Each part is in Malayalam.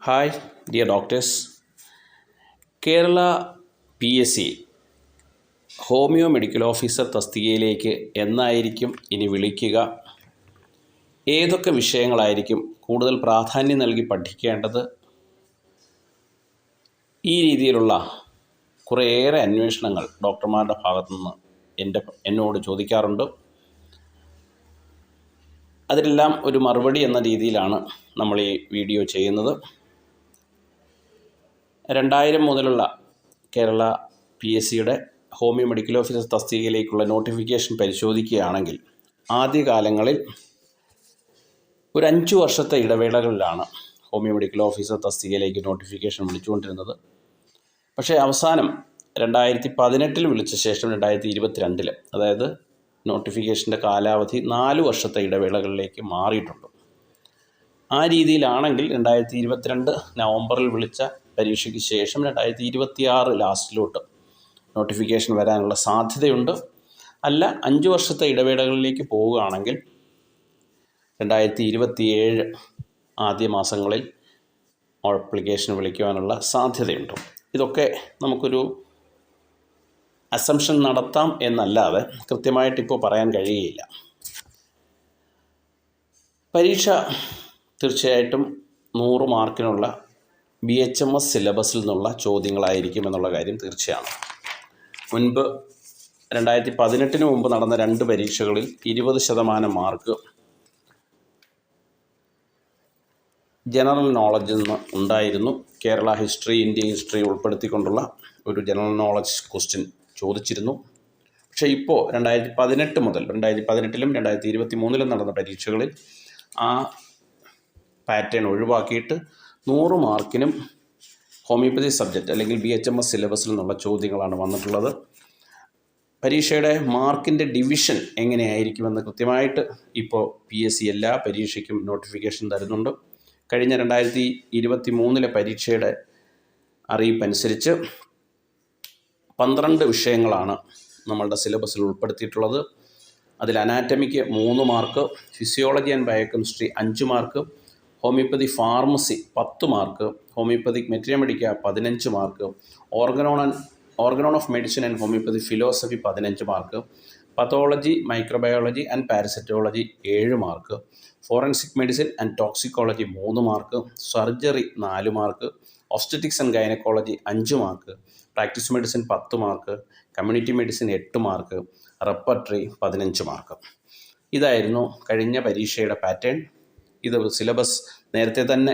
Hi dear doctors. Kerala PSC homoeo medical officer തസ്തികയിലേക്ക് എന്നായിരിക്കും ഇനി വിളിക്കുക? ഏതൊക്കെ വിഷയങ്ങളായിരിക്കും കൂടുതൽ പ്രാധാന്യം നൽകി പഠിക്കേണ്ടത്? ഈ രീതിയിലുള്ള കുറേയേറെ അന്വേഷണങ്ങൾ ഡോക്ടർമാരുടെ ഭാഗത്തുനിന്ന് എന്നോട് ചോദിക്കാറുണ്ട്. അതിലെല്ലാം ഒരു മറുപടി എന്ന രീതിയിലാണ് നമ്മൾ ഈ വീഡിയോ ചെയ്യുന്നത്. 2000 മുതലുള്ള കേരള PSCയുടെ ഹോമിയോ മെഡിക്കൽ ഓഫീസർ തസ്തികയിലേക്കുള്ള നോട്ടിഫിക്കേഷൻ പരിശോധിക്കുകയാണെങ്കിൽ ആദ്യകാലങ്ങളിൽ ഒരു 5 വർഷത്തെ ഇടവേളകളിലാണ് ഹോമിയോ മെഡിക്കൽ ഓഫീസർ തസ്തികയിലേക്ക് നോട്ടിഫിക്കേഷൻ വിളിച്ചുകൊണ്ടിരുന്നത്. പക്ഷേ അവസാനം 2018 വിളിച്ച ശേഷം 2022 അതായത് നോട്ടിഫിക്കേഷൻ്റെ കാലാവധി 4 വർഷത്തെ ഇടവേളകളിലേക്ക് മാറിയിട്ടുണ്ട്. ആ രീതിയിലാണെങ്കിൽ 2022 നവംബറിൽ വിളിച്ച പരീക്ഷയ്ക്ക് ശേഷം 2026 ലാസ്റ്റിലോട്ട് നോട്ടിഫിക്കേഷൻ വരാനുള്ള സാധ്യതയുണ്ട്. അല്ല 5 വർഷത്തെ ഇടവേളകളിലേക്ക് പോവുകയാണെങ്കിൽ 2027 ആദ്യ മാസങ്ങളിൽ ആപ്ലിക്കേഷൻ വിളിക്കുവാനുള്ള സാധ്യതയുണ്ട്. ഇതൊക്കെ നമുക്കൊരു അസംഷൻ നടത്താം എന്നല്ലാതെ കൃത്യമായിട്ടിപ്പോൾ പറയാൻ കഴിയുകയില്ല. പരീക്ഷ തീർച്ചയായിട്ടും 100 മാർക്കിനുള്ള BHMS സിലബസിൽ നിന്നുള്ള ചോദ്യങ്ങളായിരിക്കും എന്നുള്ള കാര്യം തീർച്ചയാണ്. മുൻപ് 2018 മുമ്പ് നടന്ന 2 പരീക്ഷകളിൽ 20% മാർക്ക് ജനറൽ നോളജിൽ നിന്ന് ഉണ്ടായിരുന്നു. കേരള ഹിസ്റ്ററി, ഇന്ത്യൻ ഹിസ്റ്ററി ഉൾപ്പെടുത്തിക്കൊണ്ടുള്ള ഒരു ജനറൽ നോളജ് ക്വസ്റ്റ്യൻ ചോദിച്ചിരുന്നു. പക്ഷേ ഇപ്പോൾ 2018 മുതൽ 2018 2023 നടന്ന പരീക്ഷകളിൽ ആ പാറ്റേൺ ഒഴിവാക്കിയിട്ട് 100 മാർക്കിനും ഹോമിയോപ്പതി സബ്ജക്റ്റ് അല്ലെങ്കിൽ BHMS സിലബസിൽ നിന്നുള്ള ചോദ്യങ്ങളാണ് വന്നിട്ടുള്ളത്. പരീക്ഷയുടെ മാർക്കിൻ്റെ ഡിവിഷൻ എങ്ങനെയായിരിക്കുമെന്ന് കൃത്യമായിട്ട് ഇപ്പോൾ PSC എല്ലാ പരീക്ഷയ്ക്കും നോട്ടിഫിക്കേഷൻ തരുന്നുണ്ട്. കഴിഞ്ഞ 2023 പരീക്ഷയുടെ അറിയിപ്പനുസരിച്ച് 12 വിഷയങ്ങളാണ് നമ്മളുടെ സിലബസിൽ ഉൾപ്പെടുത്തിയിട്ടുള്ളത്. അതിൽ അനാറ്റമിക്ക് 3 mark, physiology and biochemistry 5 mark, homoeopathy pharmacy 10 mark, homoeopathic materia medica 15 mark, organon of medicine and homoeopathy philosophy 15 mark, pathology, microbiology and parasitology 7 mark, forensic medicine and toxicology 3 mark, surgery 4 mark, obstetrics and gynaecology 5 mark, practice medicine 10 mark, community medicine 8 mark, repertory 15 mark. ഇതായിരുന്നു കഴിഞ്ഞ പരീക്ഷയുടെ പാറ്റേൺ. ഇത് സിലബസ് നേരത്തെ തന്നെ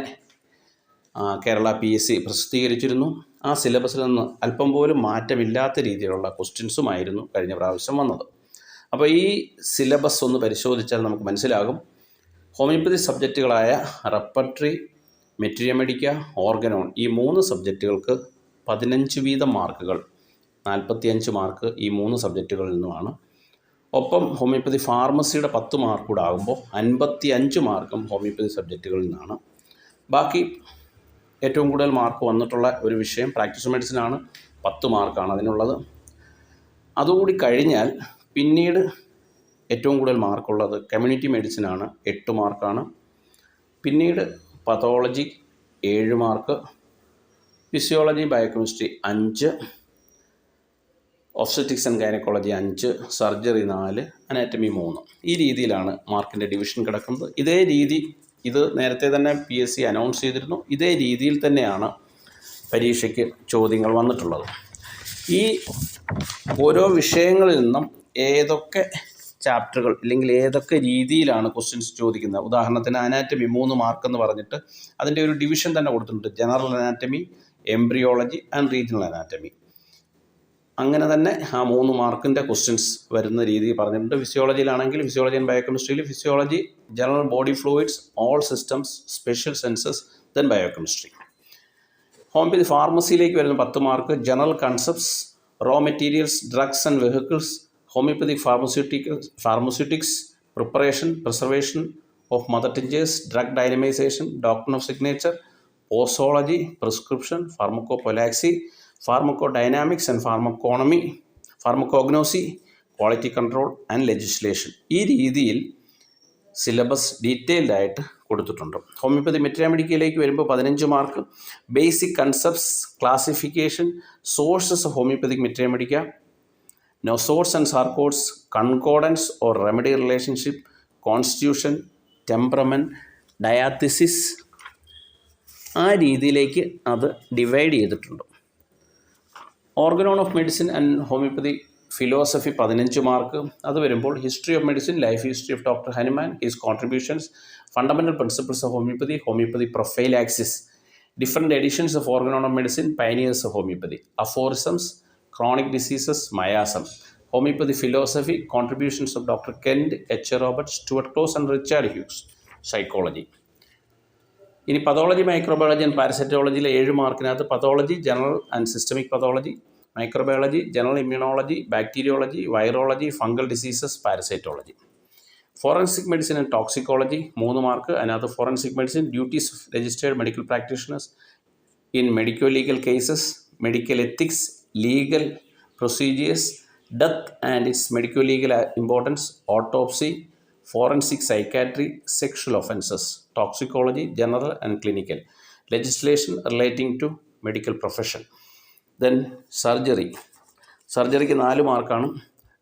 കേരള PSC പ്രസിദ്ധീകരിച്ചിരുന്നു. ആ സിലബസിൽ നിന്ന് അല്പം പോലും മാറ്റമില്ലാത്ത രീതിയിലുള്ള ക്വസ്റ്റ്യൻസുമായിരുന്നു കഴിഞ്ഞ പ്രാവശ്യം വന്നത്. അപ്പോൾ ഈ സിലബസ് ഒന്ന് പരിശോധിച്ചാൽ നമുക്ക് മനസ്സിലാകും. ഹോമിയോപ്പതി സബ്ജക്റ്റുകളായ റെപ്പർട്ടറി, മെട്രിയോമെഡിക്ക, ഓർഗനോൺ ഈ 3 സബ്ജക്റ്റുകൾക്ക് 15 വീതം മാർക്കുകൾ, 45 മാർക്ക് ഈ 3 സബ്ജക്റ്റുകളിൽ നിന്നുമാണ്. ഒപ്പം ഹോമിയോപ്പതി ഫാർമസിയുടെ 10 മാർക്ക് കൂടെ ആകുമ്പോൾ 55 മാർക്കും ഹോമിയോപ്പതി സബ്ജക്റ്റുകളിൽ നിന്നാണ്. ബാക്കി ഏറ്റവും കൂടുതൽ മാർക്ക് വന്നിട്ടുള്ള ഒരു വിഷയം പ്രാക്ടീസ് മെഡിസിനാണ്. 10 മാർക്കാണ് അതിനുള്ളത്. അതുകൂടി കഴിഞ്ഞാൽ പിന്നീട് ഏറ്റവും കൂടുതൽ മാർക്കുള്ളത് കമ്മ്യൂണിറ്റി മെഡിസിനാണ്, 8 മാർക്കാണ്. പിന്നീട് pathology 7 mark, physiology biochemistry 5, obstetrics and gynaecology 5, surgery 4, anatomy 3. ഈ രീതിയിലാണ് മാർക്കിൻ്റെ ഡിവിഷൻ കിടക്കുന്നത്. ഇതേ രീതി ഇത് നേരത്തെ തന്നെ PSC അനൗൺസ് ചെയ്തിരുന്നു. ഇതേ രീതിയിൽ തന്നെയാണ് പരീക്ഷയ്ക്ക് ചോദ്യങ്ങൾ വന്നിട്ടുള്ളത്. ഈ ഓരോ വിഷയങ്ങളിൽ നിന്നും ഏതൊക്കെ ചാപ്റ്ററുകൾ അല്ലെങ്കിൽ ഏതൊക്കെ രീതിയിലാണ് ക്വസ്റ്റ്യൻസ് ചോദിക്കുന്നത്. ഉദാഹരണത്തിന് അനാറ്റമി 3 മാർക്കെന്ന് പറഞ്ഞിട്ട് അതിൻ്റെ ഒരു ഡിവിഷൻ തന്നെ കൊടുത്തിട്ടുണ്ട്. General anatomy, embryology and regional anatomy. അങ്ങനെ തന്നെ ആ 3 മാർക്കിൻ്റെ ക്വസ്റ്റ്യൻസ് വരുന്ന രീതി പറഞ്ഞിട്ടുണ്ട്. ഫിസിയോളജിയിലാണെങ്കിൽ ഫിസിയോളജി ആൻഡ് ബയോകെമിസ്ട്രിയിൽ physiology, general body fluids, all systems, special senses, then biochemistry. Homoeopathy ഫാർമസിയിലേക്ക് വരുന്ന 10 mark, general concepts, raw materials, drugs and vehicles, homoeopathy pharmaceutics, preparation, preservation of mother tinctures, drug dynamisation, doctrine of signature, posology, prescription, pharmacopoeia, pharmacodynamics and pharmacognosy, quality control and legislation. ഈ രീതിയിൽ സിലബസ് ഡീറ്റെയിൽഡ് ആയിട്ട് കൊടുത്തിട്ടുണ്ട്. ഹോമിയോപ്പതി മെട്രാമെഡിക്കയിലേക്ക് വരുമ്പോൾ 15 mark. Basic concepts, classification, sources of homoeopathic materia medica, nosodes and sarcodes, concordance or remedy relationship, constitution, temperament, diathesis, ആ രീതിയിലേക്ക് അത് ഡിവൈഡ് ചെയ്തിട്ടുണ്ട്. Organon of medicine and homoeopathy philosophy 15 mark. അത് വരുമ്പോൾ history of medicine, life history of doctor Hahnemann, his contributions, fundamental principles of homoeopathy, homoeopathy prophylaxis, different editions of organon of medicine, pioneers of homoeopathy, aphorisms, chronic diseases, miasm, homoeopathy philosophy, contributions of doctor Kent, H Robert, Stuart Close and Richard Hughes, psychology. ഇനി പതോളജി, മൈക്രോബയോളജി ആൻഡ് പാരസൈറ്റോളജിയിലെ 7 മാർക്കിനകത്ത് pathology, general and systemic pathology, microbiology, general immunology, bacteriology, virology, fungal diseases, parasitology. Forensic medicine and toxicology 3 mark. അതിനകത്ത് forensic medicine, duties of registered medical practitioners in medico legal cases, medical ethics, legal procedures, death and its medico legal importance, autopsy, forensic psychiatry, sexual offences, toxicology, general and clinical, legislation relating to medical profession. Then സർജറിക്ക് 4 മാർക്കാണ്.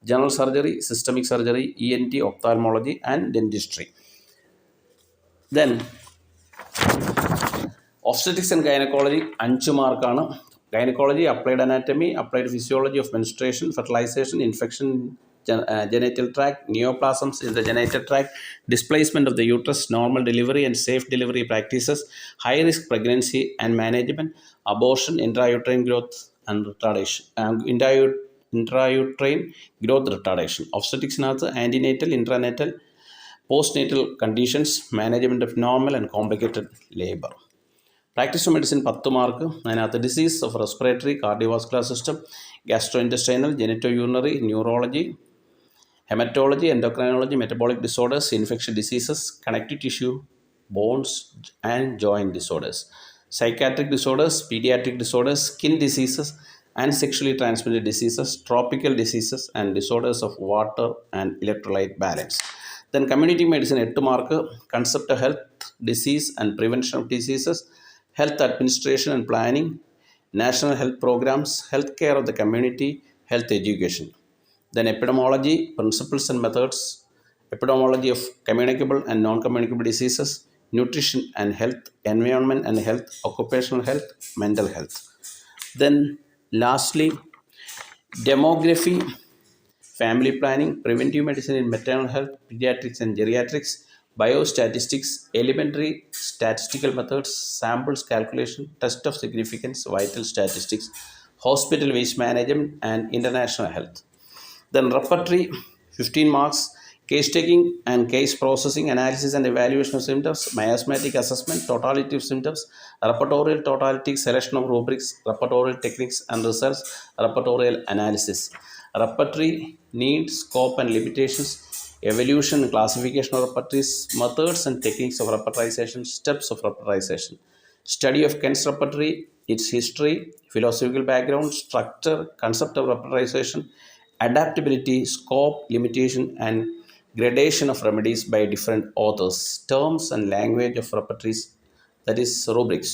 General surgery, systemic surgery, ENT, ophthalmology and dentistry. Then obstetrics and gynaecology 5 മാർക്കാണ്. Gynaecology, applied anatomy, applied physiology of menstruation, fertilisation, infection, genital tract, neoplasms in the genital tract, displacement of the uterus, normal delivery and safe delivery practices, high risk pregnancy and management, abortion, intrauterine growth and retardation, intrauterine growth retardation. Obstetrics nath antenatal, intranatal, postnatal conditions, management of normal and complicated labor. Practice of medicine 10 mark. അതിനകത്ത് disease of respiratory, cardiovascular system, gastrointestinal, genito urinary, neurology, haematology, endocrinology, metabolic disorders, infection diseases, connective tissue, bones and joint disorders, psychiatric disorders, paediatric disorders, skin diseases and sexually transmitted diseases, tropical diseases and disorders of water and electrolyte balance. Then community medicine 8 mark. Concept of health, disease and prevention of diseases, health administration and planning, national health programs, health care of the community, health education. Then epidemiology, principles and methods, epidemiology of communicable and non-communicable diseases, nutrition and health, environment and health, occupational health, mental health. Then lastly, demography, family planning, preventive medicine in maternal health, pediatrics and geriatrics, biostatistics, elementary statistical methods, samples calculation, test of significance, vital statistics, hospital waste management and international health. Then repertory 15 marks. Case taking and case processing, analysis and evaluation of symptoms, miasmatic assessment, totality of symptoms, repertorial totality, selection of rubrics, repertorial techniques and results, repertorial analysis. Repertory needs, scope and limitations, evolution and classification of repertories, methods and techniques of repertorization, steps of repertorization, study of Kent's repertory, its history, philosophical background, structure, concept of repertorization, adaptability, scope, limitation and gradation of remedies by different authors, terms and language of repertories, that is rubrics.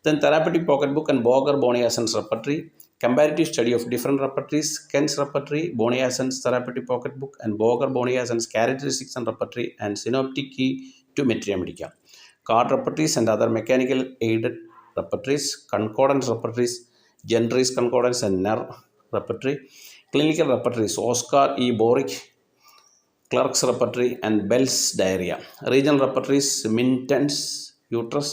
Then therapeutic pocketbook and Boger-Boniasen's repertory, comparative study of different repertories, Kent's repertory, Boniasen's therapeutic pocketbook and Boger-Boniasen's characteristics and repertory and synoptic key to Metriamedica. Card repertories and other mechanical aided repertories, concordance repertories, Gentry's concordance and NER repertory, clinical repertories, Oscar E. Boric, Clark's repertory and Bell's diarrhea, regional repertories, Minton's uterus,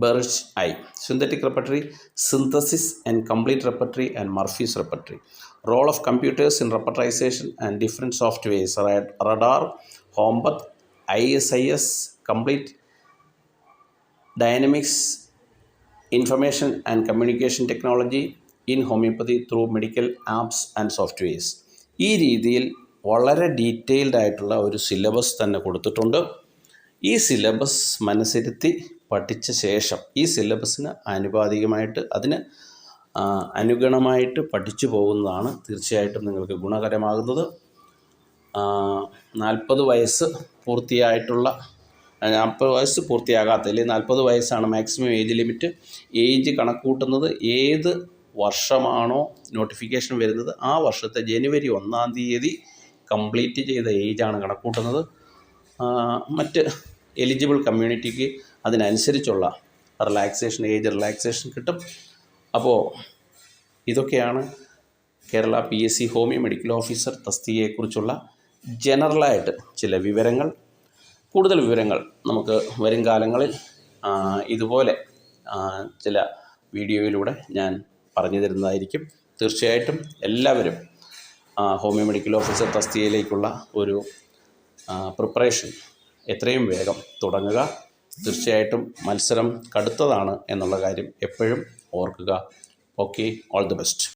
Burridge eye, synthetic repertory, synthesis and complete repertory and Murphy's repertory, role of computers in repertorization and different softwares, radar, HOMPATH, ISIS, complete dynamics, information and communication technology in homeopathy through medical apps and softwares. ഈ രീതിയിൽ വളരെ ഡീറ്റെയിൽഡ് ആയിട്ടുള്ള ഒരു സിലബസ് തന്നെ കൊടുത്തിട്ടുണ്ട്. ഈ സിലബസ് മനസ്സിരുത്തി പഠിച്ച ശേഷം ഈ സിലബസിന് ആനുപാതികമായിട്ട് അതിന് അനുഗണമായിട്ട് പഠിച്ചു പോകുന്നതാണ് തീർച്ചയായിട്ടും നിങ്ങൾക്ക് ഗുണകരമാകുന്നത്. 40 വയസ്സ് പൂർത്തിയായിട്ടുള്ള 40 വയസ്സ് പൂർത്തിയാകാത്ത അല്ലെങ്കിൽ 40 വയസ്സാണ് മാക്സിമം ഏജ് ലിമിറ്റ്. ഏജ് കണക്കൂട്ടുന്നത് ഏത് വർഷമാണോ നോട്ടിഫിക്കേഷൻ വരുന്നത് ആ വർഷത്തെ ജനുവരി 1-ാം തീയതി കംപ്ലീറ്റ് ചെയ്ത ഏജാണ് കണക്കൂട്ടുന്നത്. മറ്റ് എലിജിബിൾ കമ്മ്യൂണിറ്റിക്ക് അതിനനുസരിച്ചുള്ള ഏജ് റിലാക്സേഷൻ കിട്ടും. അപ്പോൾ ഇതൊക്കെയാണ് Kerala PSC homoeo medical officer തസ്തികയെക്കുറിച്ചുള്ള ജനറലായിട്ട് ചില വിവരങ്ങൾ. കൂടുതൽ വിവരങ്ങൾ നമുക്ക് വരും കാലങ്ങളിൽ ഇതുപോലെ ചില വീഡിയോയിലൂടെ ഞാൻ പറഞ്ഞു തരുന്നതായിരിക്കും. തീർച്ചയായിട്ടും എല്ലാവരും ഹോമിയോ മെഡിക്കൽ ഓഫീസർ തസ്തികയിലേക്കുള്ള ഒരു പ്രിപ്പറേഷൻ എത്രയും വേഗം തുടങ്ങുക. തീർച്ചയായിട്ടും മത്സരം കടുത്തതാണ് എന്നുള്ള കാര്യം എപ്പോഴും ഓർക്കുക. Okay, all the best.